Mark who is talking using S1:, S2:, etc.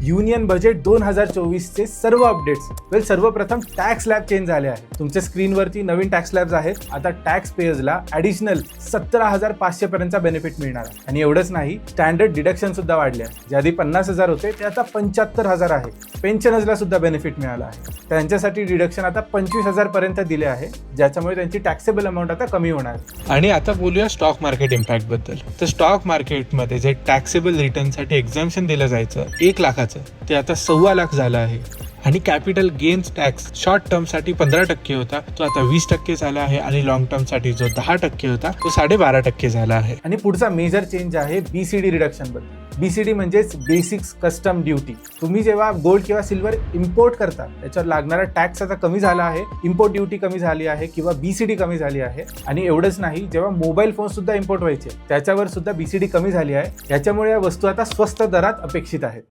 S1: Union budget 2024 चे सर्व updates. सर्वप्रथम टॅक्स स्लॅब चेंज झाले आहे. तुमच्या स्क्रीनवरती नवीन टॅक्स स्लॅब्स आहेत. आता टॅक्स पेयर्सला ॲडिशनल 17,500 पर्यंतचा बेनिफिट मिळणार आहे. आणि एवढंच नाही, स्टँडर्ड डिडक्शन सुद्धा वाढले आहे. जे आधी 50,000 होते ते आता 75,000 आहे. पेन्शनर्सला सुद्धा बेनिफिट मिळाला आहे. त्यांच्यासाठी डिडक्शन आता 25,000 पर्यंत दिले आहे, ज्याच्यामुळे त्यांची टॅक्सेबल अमाऊंट आता कमी होणार.
S2: आणि आता बोलूया स्टॉक मार्केट इम्पॅक्ट बद्दल. तर स्टॉक मार्केटमध्ये जे टॅक्सेबल रिटर्नसाठी एक्झाम्शन दिलं जायचं 1 लाखाचं, ते आता 1.25 लाख झालं आहे. आणि कॅपिटल गेन्स टॅक्स शॉर्ट टर्मसाठी 15% होता, तो आता 20% झाला आहे. आणि लॉंग टर्मसाठी जो 10% होता तो 12.5% झाला आहे.
S1: आणि पुढचा मेजर चेंज आहे BCD रिडक्शन बद्दल. BCD म्हणजेच बेसिक्स कस्टम ड्युटी. तुम्ही जेव्हा गोल्ड किंवा सिल्वर इम्पोर्ट करता त्याच्यावर लागणारा टॅक्स आता कमी झाला आहे. इम्पोर्ट ड्युटी कमी झाली आहे किंवा BCD कमी झाली आहे. आणि एवढंच नाही, जेव्हा मोबाईल फोन सुद्धा इम्पोर्ट व्हायचे त्याच्यावर सुद्धा BCD कमी झाली आहे. याच्यामुळे या वस्तू आता स्वस्त दरात अपेक्षित आहेत.